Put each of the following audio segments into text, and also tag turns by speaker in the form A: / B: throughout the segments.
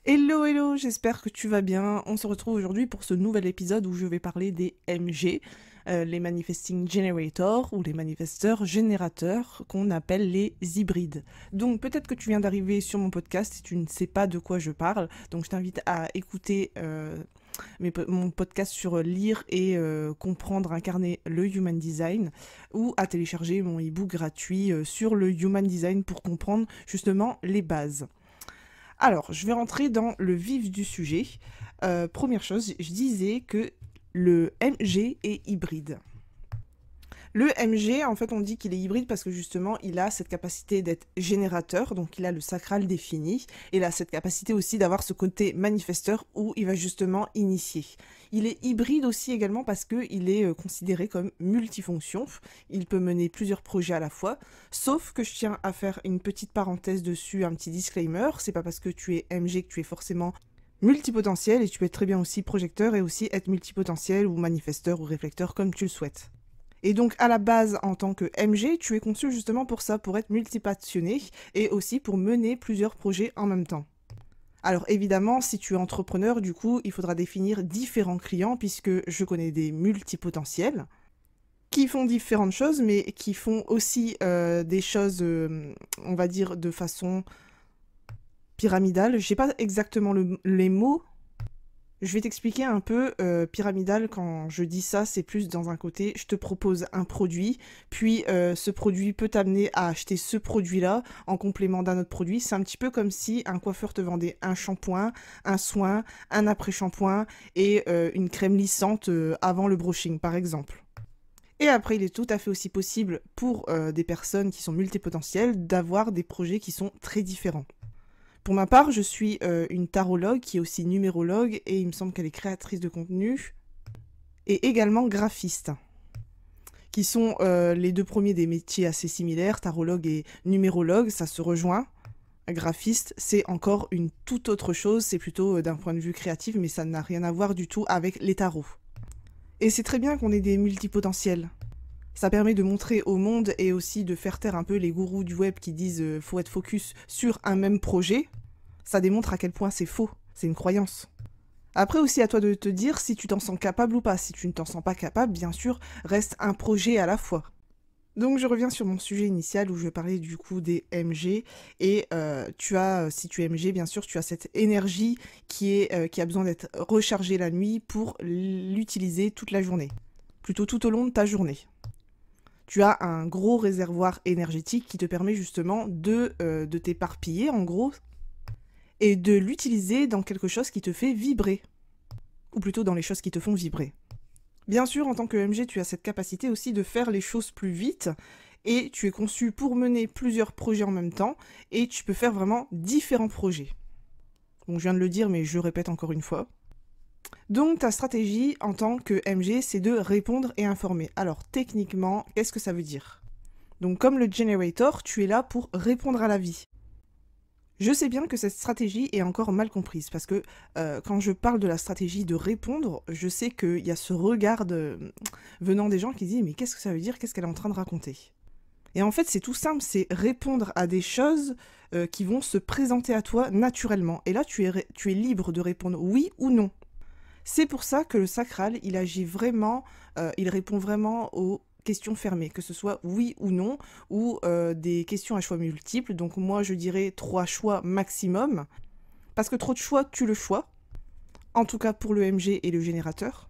A: Hello, hello, j'espère que tu vas bien. On se retrouve aujourd'hui pour ce nouvel épisode où je vais parler des MG, les Manifesting Generators ou les manifesteurs générateurs qu'on appelle les hybrides. Donc peut-être que tu viens d'arriver sur mon podcast et tu ne sais pas de quoi je parle, donc je t'invite à écouter mon podcast sur lire et comprendre, incarner le Human Design ou à télécharger mon e-book gratuit sur le Human Design pour comprendre justement les bases. Alors, je vais rentrer dans le vif du sujet. Première chose, je disais que le MG est hybride. Le MG, en fait, on dit qu'il est hybride parce que justement, il a cette capacité d'être générateur, donc il a le sacral défini, et il a cette capacité aussi d'avoir ce côté manifesteur où il va justement initier. Il est hybride aussi également parce qu'il est considéré comme multifonction. Il peut mener plusieurs projets à la fois, sauf que je tiens à faire une petite parenthèse dessus, un petit disclaimer. C'est pas parce que tu es MG que tu es forcément multipotentiel, et tu peux être très bien aussi projecteur et aussi être multipotentiel ou manifesteur ou réflecteur comme tu le souhaites. Et donc, à la base, en tant que MG, tu es conçu justement pour ça, pour être multipassionné et aussi pour mener plusieurs projets en même temps. Alors évidemment, si tu es entrepreneur, du coup, il faudra définir différents clients puisque je connais des multipotentiels qui font différentes choses, mais qui font aussi des choses, on va dire, de façon pyramidale. Je n'ai pas exactement les mots. Je vais t'expliquer un peu, pyramidal, quand je dis ça, c'est plus dans un côté, je te propose un produit, puis ce produit peut t'amener à acheter ce produit-là en complément d'un autre produit. C'est un petit peu comme si un coiffeur te vendait un shampoing, un soin, un après-shampoing et une crème lissante avant le brushing, par exemple. Et après, il est tout à fait aussi possible pour des personnes qui sont multipotentielles d'avoir des projets qui sont très différents. Pour ma part, je suis une tarologue qui est aussi numérologue et il me semble qu'elle est créatrice de contenu et également graphiste, qui sont les deux premiers des métiers assez similaires. Tarologue et numérologue, ça se rejoint. Graphiste, c'est encore une toute autre chose, c'est plutôt d'un point de vue créatif, mais ça n'a rien à voir du tout avec les tarots. Et c'est très bien qu'on ait des multipotentiels. Ça permet de montrer au monde et aussi de faire taire un peu les gourous du web qui disent faut être focus sur un même projet. Ça démontre à quel point c'est faux, c'est une croyance. Après aussi à toi de te dire si tu t'en sens capable ou pas. Si tu ne t'en sens pas capable, bien sûr, reste un projet à la fois. Donc je reviens sur mon sujet initial où je parlais du coup des MG et si tu es MG, bien sûr, tu as cette énergie qui a besoin d'être rechargée la nuit pour l'utiliser toute la journée, plutôt tout au long de ta journée. Tu as un gros réservoir énergétique qui te permet justement de t'éparpiller en gros et de l'utiliser dans quelque chose qui te fait vibrer, ou plutôt dans les choses qui te font vibrer. Bien sûr, en tant que MG, tu as cette capacité aussi de faire les choses plus vite et tu es conçu pour mener plusieurs projets en même temps et tu peux faire vraiment différents projets. Bon, je viens de le dire, mais je répète encore une fois. Donc ta stratégie en tant que MG, c'est de répondre et informer. Alors techniquement, qu'est-ce que ça veut dire ? Donc comme le generator, tu es là pour répondre à la vie. Je sais bien que cette stratégie est encore mal comprise parce que quand je parle de la stratégie de répondre, je sais qu'il y a ce regard venant des gens qui disent « mais qu'est-ce que ça veut dire ? Qu'est-ce qu'elle est en train de raconter ?» Et en fait, c'est tout simple, c'est répondre à des choses qui vont se présenter à toi naturellement. Et là, tu es libre de répondre oui ou non. C'est pour ça que le sacral, il agit vraiment, il répond vraiment aux questions fermées, que ce soit oui ou non, ou des questions à choix multiples. Donc moi, je dirais 3 choix maximum, parce que trop de choix tue le choix, en tout cas pour le MG et le générateur.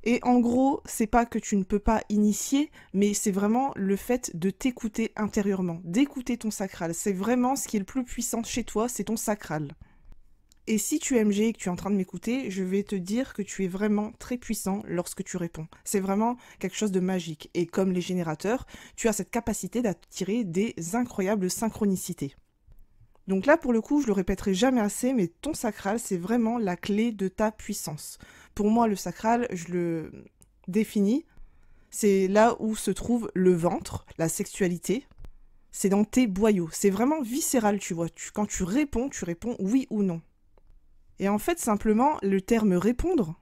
A: Et en gros, c'est pas que tu ne peux pas initier, mais c'est vraiment le fait de t'écouter intérieurement, d'écouter ton sacral. C'est vraiment ce qui est le plus puissant chez toi, c'est ton sacral. Et si tu es MG et que tu es en train de m'écouter, je vais te dire que tu es vraiment très puissant lorsque tu réponds. C'est vraiment quelque chose de magique. Et comme les générateurs, tu as cette capacité d'attirer des incroyables synchronicités. Donc là, pour le coup, je le répéterai jamais assez, mais ton sacral, c'est vraiment la clé de ta puissance. Pour moi, le sacral, je le définis, c'est là où se trouve le ventre, la sexualité. C'est dans tes boyaux. C'est vraiment viscéral, tu vois. Quand tu réponds oui ou non. Et en fait, simplement, le terme répondre,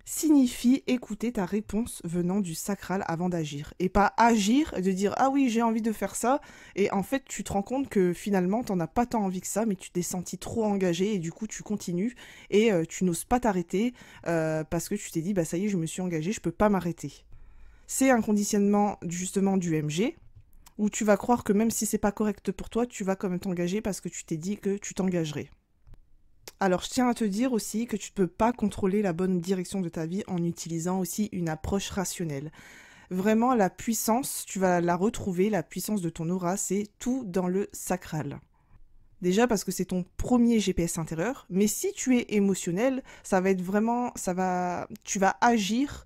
A: signifie écouter ta réponse venant du sacral avant d'agir. Et pas agir, de dire «Ah oui, j'ai envie de faire ça», et en fait, tu te rends compte que finalement, t'en as pas tant envie que ça, mais tu t'es senti trop engagé, et du coup, tu continues, et tu n'oses pas t'arrêter, parce que tu t'es dit «Bah ça y est, je me suis engagé, je peux pas m'arrêter». C'est un conditionnement justement du MG, où tu vas croire que même si c'est pas correct pour toi, tu vas quand même t'engager parce que tu t'es dit que tu t'engagerais. Alors, je tiens à te dire aussi que tu ne peux pas contrôler la bonne direction de ta vie en utilisant aussi une approche rationnelle. Vraiment, la puissance, tu vas la retrouver, la puissance de ton aura, c'est tout dans le sacral. Déjà parce que c'est ton premier GPS intérieur, mais si tu es émotionnel, ça va être vraiment, tu vas agir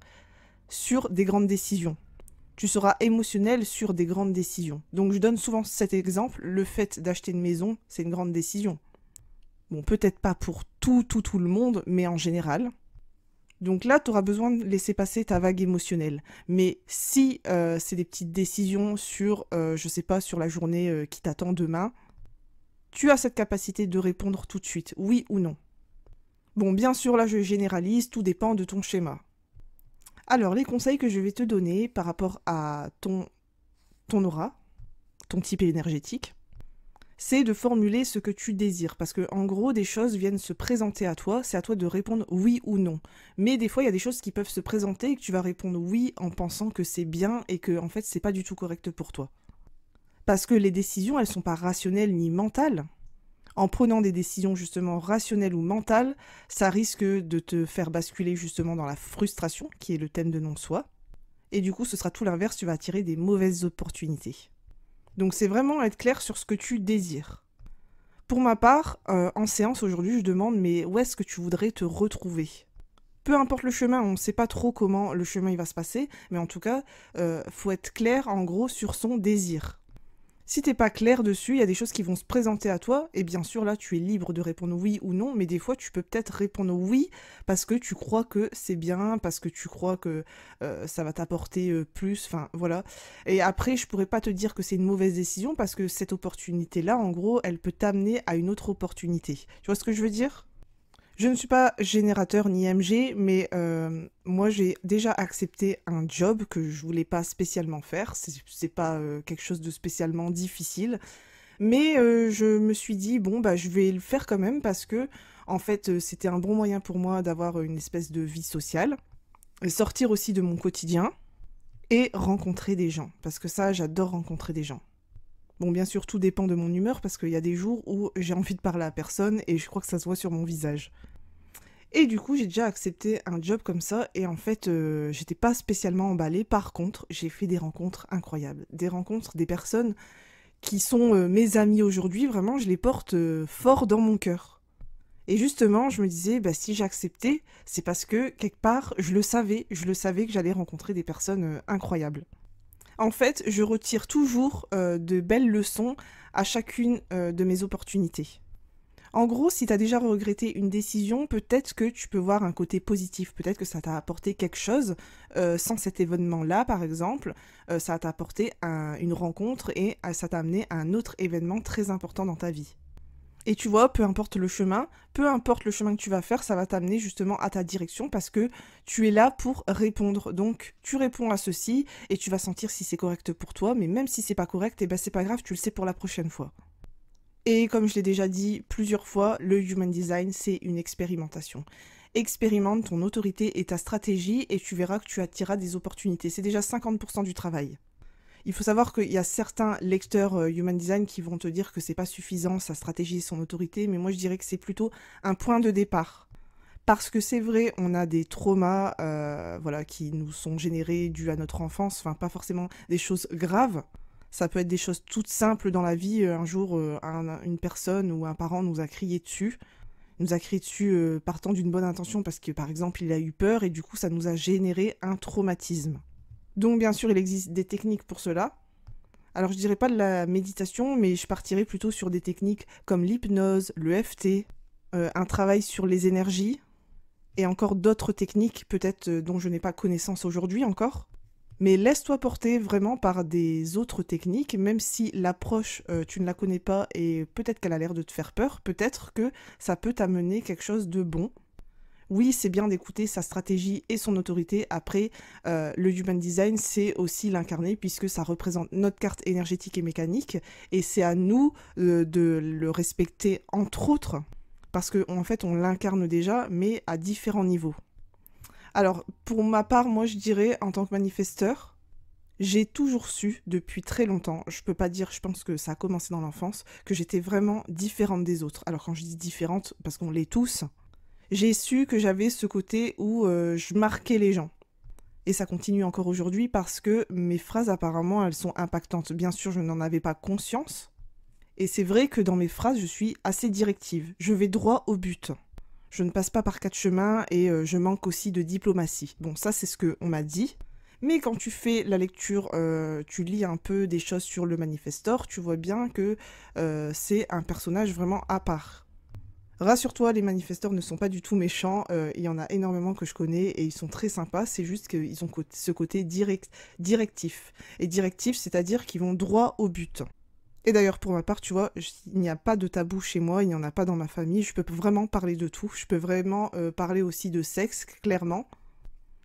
A: sur des grandes décisions. Tu seras émotionnel sur des grandes décisions. Donc je donne souvent cet exemple, le fait d'acheter une maison, c'est une grande décision. Bon, peut-être pas pour tout le monde, mais en général. Donc là, tu auras besoin de laisser passer ta vague émotionnelle. Mais si c'est des petites décisions sur, je sais pas, sur la journée qui t'attend demain, tu as cette capacité de répondre tout de suite, oui ou non. Bon, bien sûr, là, je généralise, tout dépend de ton schéma. Alors, les conseils que je vais te donner par rapport à ton aura, ton type énergétique, c'est de formuler ce que tu désires. Parce que, en gros, des choses viennent se présenter à toi, c'est à toi de répondre oui ou non. Mais des fois, il y a des choses qui peuvent se présenter et que tu vas répondre oui en pensant que c'est bien et que, en fait, c'est pas du tout correct pour toi. Parce que les décisions, elles sont pas rationnelles ni mentales. En prenant des décisions justement rationnelles ou mentales, ça risque de te faire basculer justement dans la frustration, qui est le thème de non-soi. Et du coup, ce sera tout l'inverse, tu vas attirer des mauvaises opportunités. Donc c'est vraiment être clair sur ce que tu désires. Pour ma part, en séance aujourd'hui, je demande mais où est-ce que tu voudrais te retrouver ? Peu importe le chemin, on ne sait pas trop comment le chemin il va se passer, mais en tout cas, faut être clair en gros sur son désir. Si t'es pas clair dessus, il y a des choses qui vont se présenter à toi, et bien sûr là tu es libre de répondre oui ou non, mais des fois tu peux peut-être répondre oui parce que tu crois que c'est bien, parce que tu crois que ça va t'apporter plus, enfin voilà. Et après je pourrais pas te dire que c'est une mauvaise décision parce que cette opportunité-là, en gros, elle peut t'amener à une autre opportunité. Tu vois ce que je veux dire ? Je ne suis pas générateur ni MG, mais moi j'ai déjà accepté un job que je voulais pas spécialement faire. C'est pas quelque chose de spécialement difficile, mais je me suis dit bon bah je vais le faire quand même parce que en fait c'était un bon moyen pour moi d'avoir une espèce de vie sociale, et sortir aussi de mon quotidien et rencontrer des gens parce que ça j'adore rencontrer des gens. Bon, bien sûr, tout dépend de mon humeur parce qu'il y a des jours où j'ai envie de parler à personne et je crois que ça se voit sur mon visage. Et du coup, j'ai déjà accepté un job comme ça et en fait, j'étais pas spécialement emballée. Par contre, j'ai fait des rencontres incroyables. Des rencontres, des personnes qui sont mes amis aujourd'hui, vraiment, je les porte fort dans mon cœur. Et justement, je me disais, bah, si j'ai accepté, c'est parce que, quelque part, je le savais que j'allais rencontrer des personnes incroyables. En fait, je retire toujours de belles leçons à chacune de mes opportunités. En gros, si tu as déjà regretté une décision, peut-être que tu peux voir un côté positif. Peut-être que ça t'a apporté quelque chose. Sans cet événement-là, par exemple, ça t'a apporté une rencontre et ça t'a amené à un autre événement très important dans ta vie. Et tu vois, peu importe le chemin que tu vas faire, ça va t'amener justement à ta direction parce que tu es là pour répondre. Donc, tu réponds à ceci et tu vas sentir si c'est correct pour toi. Mais même si c'est pas correct, eh ben c'est pas grave, tu le sais pour la prochaine fois. Et comme je l'ai déjà dit plusieurs fois, le Human Design, c'est une expérimentation. Expérimente ton autorité et ta stratégie et tu verras que tu attireras des opportunités. C'est déjà 50% du travail. Il faut savoir qu'il y a certains lecteurs Human Design qui vont te dire que c'est pas suffisant, sa stratégie et son autorité, mais moi je dirais que c'est plutôt un point de départ. Parce que c'est vrai, on a des traumas voilà, qui nous sont générés dus à notre enfance, enfin pas forcément des choses graves. Ça peut être des choses toutes simples dans la vie. Un jour, une personne ou un parent nous a crié dessus. Nous a crié dessus partant d'une bonne intention parce que, par exemple, il a eu peur et du coup, ça nous a généré un traumatisme. Donc, bien sûr, il existe des techniques pour cela. Alors, je dirais pas de la méditation, mais je partirais plutôt sur des techniques comme l'hypnose, le FT, un travail sur les énergies et encore d'autres techniques, peut-être dont je n'ai pas connaissance aujourd'hui encore. Mais laisse-toi porter vraiment par des autres techniques, même si l'approche, tu ne la connais pas et peut-être qu'elle a l'air de te faire peur, peut-être que ça peut t'amener quelque chose de bon. Oui, c'est bien d'écouter sa stratégie et son autorité. Après, le Human Design, c'est aussi l'incarner puisque ça représente notre carte énergétique et mécanique. Et c'est à nous de le respecter, entre autres, parce qu'en fait, on l'incarne déjà, mais à différents niveaux. Alors, pour ma part, moi, je dirais, en tant que manifesteur, j'ai toujours su, depuis très longtemps, je peux pas dire, je pense que ça a commencé dans l'enfance, que j'étais vraiment différente des autres. Alors quand je dis différente, parce qu'on l'est tous, j'ai su que j'avais ce côté où je marquais les gens. Et ça continue encore aujourd'hui parce que mes phrases, apparemment, elles sont impactantes. Bien sûr, je n'en avais pas conscience. Et c'est vrai que dans mes phrases, je suis assez directive. Je vais droit au but. Je ne passe pas par quatre chemins et je manque aussi de diplomatie. Bon, ça, c'est ce qu'on m'a dit. Mais quand tu fais la lecture, tu lis un peu des choses sur le Manifestor, tu vois bien que c'est un personnage vraiment à part. Rassure-toi, les manifesteurs ne sont pas du tout méchants, il y en a énormément que je connais et ils sont très sympas, c'est juste qu'ils ont ce côté directif. Et directif, c'est-à-dire qu'ils vont droit au but. Et d'ailleurs, pour ma part, tu vois, il n'y a pas de tabou chez moi, il n'y en a pas dans ma famille, je peux vraiment parler de tout, je peux vraiment parler aussi de sexe, clairement.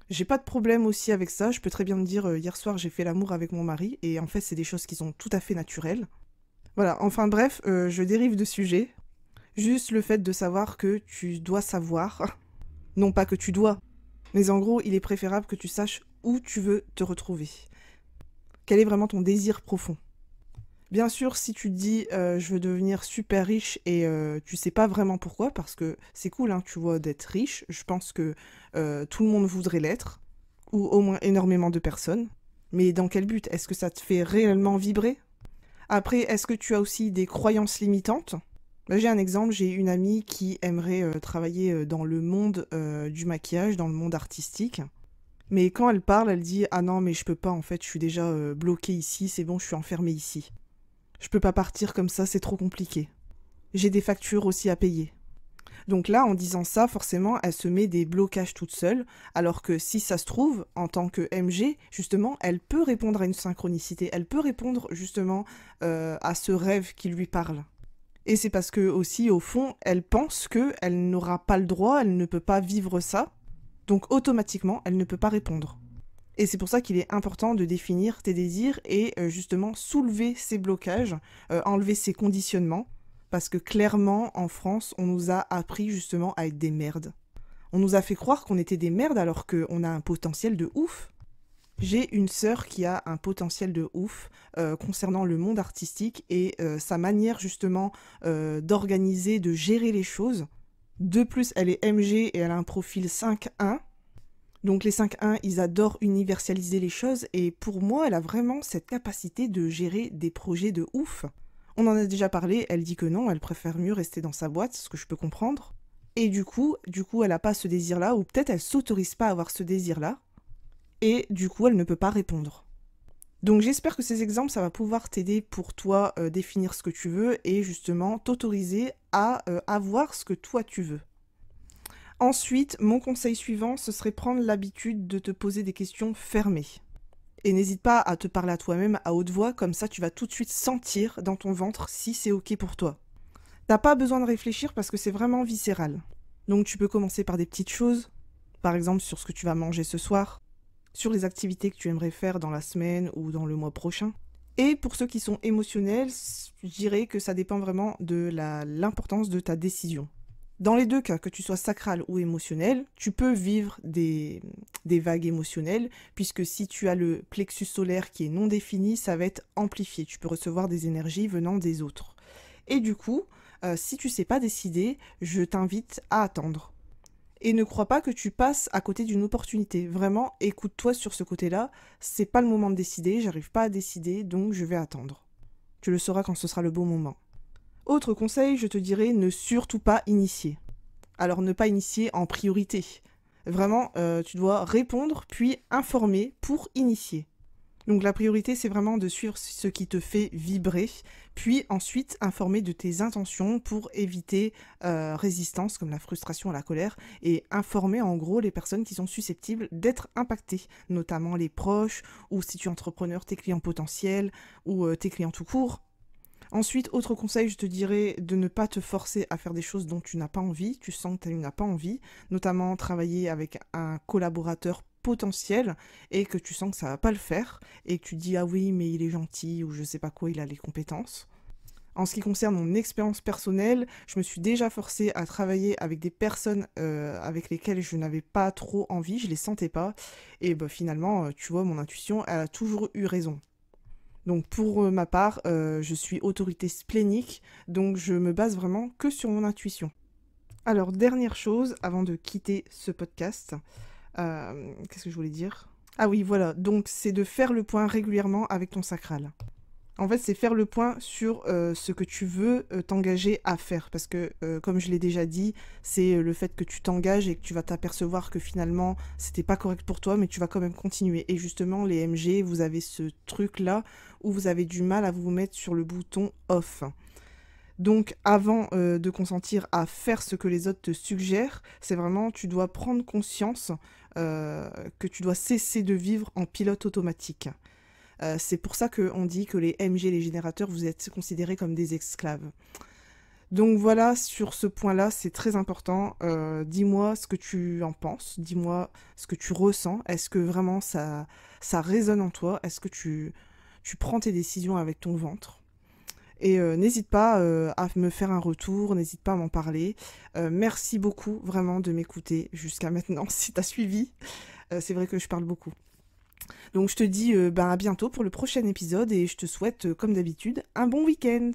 A: J'ai pas de problème aussi avec ça, je peux très bien me dire, hier soir j'ai fait l'amour avec mon mari, et en fait c'est des choses qui sont tout à fait naturelles. Voilà, enfin bref, je dérive de sujet. Juste le fait de savoir que tu dois savoir, non pas que tu dois, mais en gros, il est préférable que tu saches où tu veux te retrouver. Quel est vraiment ton désir profond? Bien sûr, si tu te dis je veux devenir super riche et tu sais pas vraiment pourquoi, parce que c'est cool, hein, tu vois, d'être riche, je pense que tout le monde voudrait l'être, ou au moins énormément de personnes. Mais dans quel but? Est-ce que ça te fait réellement vibrer? Après, est-ce que tu as aussi des croyances limitantes? J'ai un exemple, j'ai une amie qui aimerait travailler dans le monde du maquillage, dans le monde artistique. Mais quand elle parle, elle dit « Ah non, mais je peux pas, en fait, je suis déjà bloquée ici, c'est bon, je suis enfermée ici. Je peux pas partir comme ça, c'est trop compliqué. J'ai des factures aussi à payer. » Donc là, en disant ça, forcément, elle se met des blocages toute seule, alors que si ça se trouve, en tant que MG, justement, elle peut répondre à une synchronicité, elle peut répondre justement à ce rêve qui lui parle. Et c'est parce que aussi, au fond, elle pense qu'elle n'aura pas le droit, elle ne peut pas vivre ça, donc automatiquement, elle ne peut pas répondre. Et c'est pour ça qu'il est important de définir tes désirs et justement soulever ces blocages, enlever ces conditionnements, parce que clairement, en France, on nous a appris justement à être des merdes. On nous a fait croire qu'on était des merdes alors qu'on a un potentiel de ouf. J'ai une sœur qui a un potentiel de ouf concernant le monde artistique et sa manière justement d'organiser, de gérer les choses. De plus, elle est MG et elle a un profil 5-1. Donc les 5-1, ils adorent universaliser les choses et pour moi, elle a vraiment cette capacité de gérer des projets de ouf. On en a déjà parlé, elle dit que non, elle préfère mieux rester dans sa boîte, ce que je peux comprendre. Et du coup, elle n'a pas ce désir-là, ou peut-être elle s'autorise pas à avoir ce désir-là. Et du coup, elle ne peut pas répondre. Donc j'espère que ces exemples, ça va pouvoir t'aider pour toi définir ce que tu veux et justement t'autoriser à avoir ce que toi tu veux. Ensuite, mon conseil suivant, ce serait prendre l'habitude de te poser des questions fermées. Et n'hésite pas à te parler à toi-même à haute voix, comme ça tu vas tout de suite sentir dans ton ventre si c'est ok pour toi. T'as pas besoin de réfléchir parce que c'est vraiment viscéral. Donc tu peux commencer par des petites choses, par exemple sur ce que tu vas manger ce soir, sur les activités que tu aimerais faire dans la semaine ou dans le mois prochain. Et pour ceux qui sont émotionnels, je dirais que ça dépend vraiment de l'importance de ta décision. Dans les deux cas, que tu sois sacral ou émotionnel, tu peux vivre des vagues émotionnelles, puisque si tu as le plexus solaire qui est non défini, ça va être amplifié. Tu peux recevoir des énergies venant des autres. Et du coup, si tu ne sais pas décider, je t'invite à attendre. Et ne crois pas que tu passes à côté d'une opportunité. Vraiment, écoute-toi sur ce côté-là. C'est pas le moment de décider, j'arrive pas à décider, donc je vais attendre. Tu le sauras quand ce sera le bon moment. Autre conseil, je te dirais, ne surtout pas initier. Alors ne pas initier en priorité. Vraiment, tu dois répondre puis informer pour initier. Donc la priorité, c'est vraiment de suivre ce qui te fait vibrer, puis ensuite informer de tes intentions pour éviter résistance comme la frustration et la colère, et informer en gros les personnes qui sont susceptibles d'être impactées, notamment les proches, ou si tu es entrepreneur, tes clients potentiels, ou tes clients tout court. Ensuite, autre conseil, je te dirais de ne pas te forcer à faire des choses dont tu n'as pas envie, tu sens que tu n'as pas envie, notamment travailler avec un collaborateur potentiel et que tu sens que ça va pas le faire et que tu dis ah oui mais il est gentil ou je sais pas quoi, il a les compétences. En ce qui concerne mon expérience personnelle, je me suis déjà forcée à travailler avec des personnes avec lesquelles je n'avais pas trop envie, je les sentais pas. Et bah, finalement, tu vois, mon intuition, elle a toujours eu raison. Donc pour ma part, je suis autorité splénique, donc je me base vraiment que sur mon intuition. Alors, dernière chose, avant de quitter ce podcast, qu'est-ce que je voulais dire? Ah oui, voilà, donc c'est de faire le point régulièrement avec ton sacral. En fait, c'est faire le point sur ce que tu veux t'engager à faire. Parce que, comme je l'ai déjà dit, c'est le fait que tu t'engages et que tu vas t'apercevoir que finalement, c'était pas correct pour toi, mais tu vas quand même continuer. Et justement, les MG, vous avez ce truc-là où vous avez du mal à vous mettre sur le bouton off. Donc, avant de consentir à faire ce que les autres te suggèrent, c'est vraiment, tu dois prendre conscience que tu dois cesser de vivre en pilote automatique. C'est pour ça qu'on dit que les MG, les générateurs, vous êtes considérés comme des esclaves. Donc voilà, sur ce point-là, c'est très important. Dis-moi ce que tu en penses, dis-moi ce que tu ressens. Est-ce que vraiment ça résonne en toi? Est-ce que tu prends tes décisions avec ton ventre? Et n'hésite pas à me faire un retour, n'hésite pas à m'en parler. Merci beaucoup vraiment de m'écouter jusqu'à maintenant, si tu as suivi. C'est vrai que je parle beaucoup. Donc je te dis à bientôt pour le prochain épisode et je te souhaite, comme d'habitude, un bon week-end.